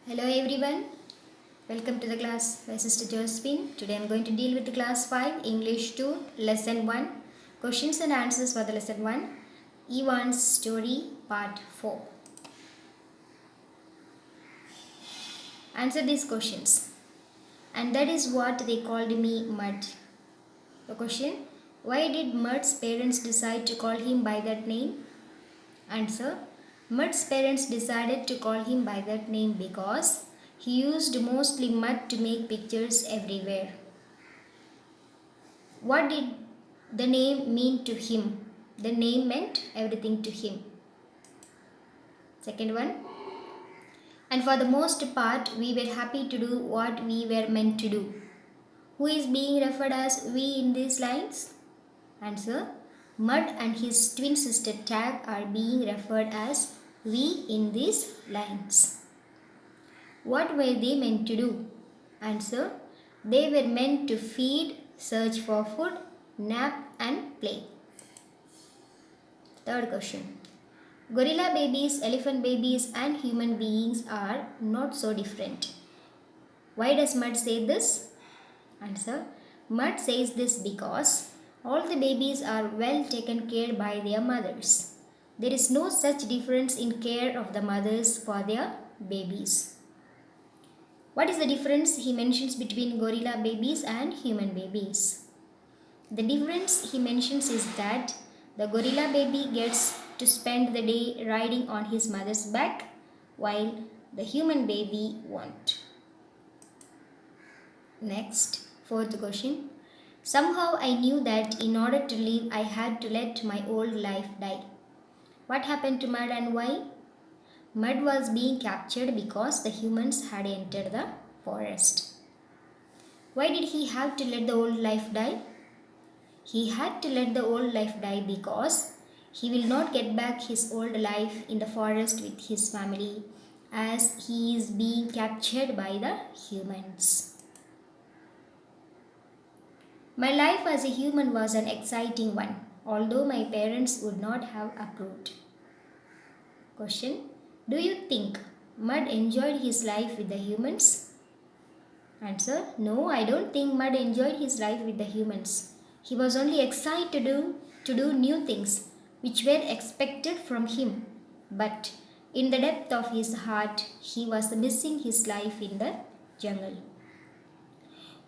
Hello everyone, welcome to the class by Sister Josephine. Today I am going to deal with the class 5 English 2 lesson 1 questions and answers for the lesson 1 Ivan's story part 4. Answer these questions. And that is what they called me Mud. The question: why did Mud's parents decide to call him by that name? Answer: Mud's parents decided to call him by that name because he used mostly mud to make pictures everywhere. What did the name mean to him? The name meant everything to him. Second one. And for the most part, we were happy to do what we were meant to do. Who is being referred as we in these lines? Answer: Mud and his twin sister Tag are being referred as we in these lines. What were they meant to do? Answer: they were meant to feed, search for food, nap and play. Third question. Gorilla babies, elephant babies and human beings are not so different. Why does Mud say this? Answer: Mud says this because all the babies are well taken care by their mothers. There is no such difference in care of the mothers for their babies. What is the difference he mentions between gorilla babies and human babies? The difference he mentions is that the gorilla baby gets to spend the day riding on his mother's back while the human baby won't. Next, fourth question. Somehow I knew that in order to live I had to let my old life die. What happened to Mud and why? Mud was being captured because the humans had entered the forest. Why did he have to let the old life die? He had to let the old life die because he will not get back his old life in the forest with his family as he is being captured by the humans. My life as a human was an exciting one, although my parents would not have approved. Question: do you think Mud enjoyed his life with the humans? Answer: no, I don't think Mud enjoyed his life with the humans. He was only excited to do new things which were expected from him. But in the depth of his heart, he was missing his life in the jungle.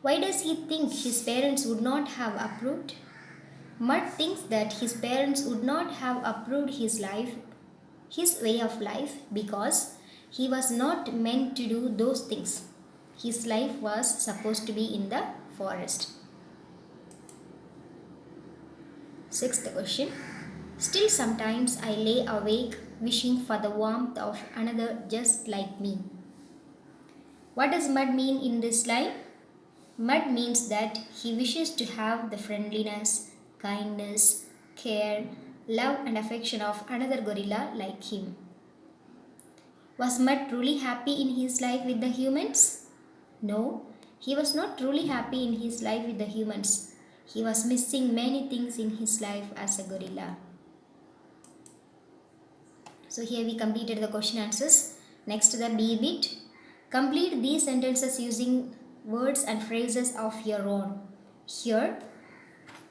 Why does he think his parents would not have approved? Mud thinks that his parents would not have approved his life, his way of life, because he was not meant to do those things. His life was supposed to be in the forest. Sixth question. Still sometimes I lay awake wishing for the warmth of another just like me. What does Mud mean in this line? Mud means that he wishes to have the friendliness, kindness, care, love and affection of another gorilla like him. Was Mud truly happy in his life with the humans? No, he was not truly happy in his life with the humans. He was missing many things in his life as a gorilla. So here we completed the question answers. Next the B bit. Complete these sentences using words and phrases of your own. Here,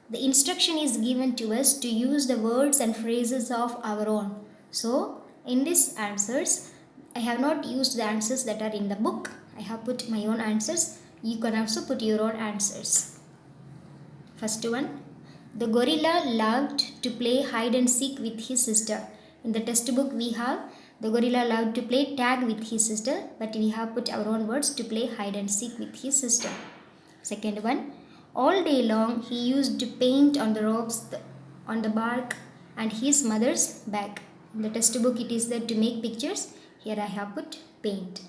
the instruction is given to us to use the words and phrases of our own. So, in these answers, I have not used the answers that are in the book. I have put my own answers. You can also put your own answers. First one, the gorilla loved to play hide and seek with his sister. In the textbook we have the gorilla loved to play tag with his sister, but we have put our own words to play hide and seek with his sister. Second one, all day long he used to paint on the ropes, on the bark and his mother's back. In the textbook it is there to make pictures. Here I have put paint.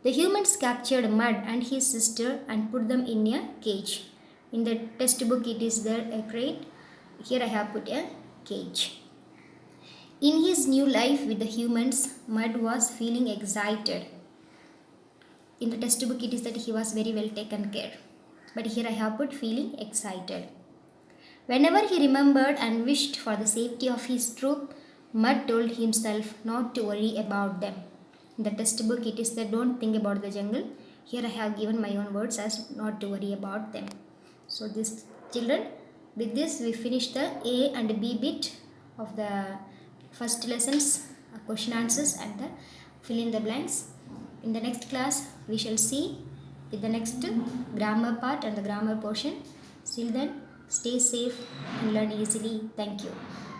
The humans captured Mud and his sister and put them in a cage. In the textbook it is there a crate. Here I have put a cage. In his new life with the humans, Mud was feeling excited. In the textbook it is that he was very well taken care. But here I have put feeling excited. Whenever he remembered and wished for the safety of his troop, Mud told himself not to worry about them. In the textbook it is that don't think about the jungle. Here I have given my own words as not to worry about them. So this children, with this we finish the A and B bit of the first lessons, question answers and the fill in the blanks. In the next class we shall see with the next grammar part and the grammar portion. Till then, stay safe and learn easily. Thank you.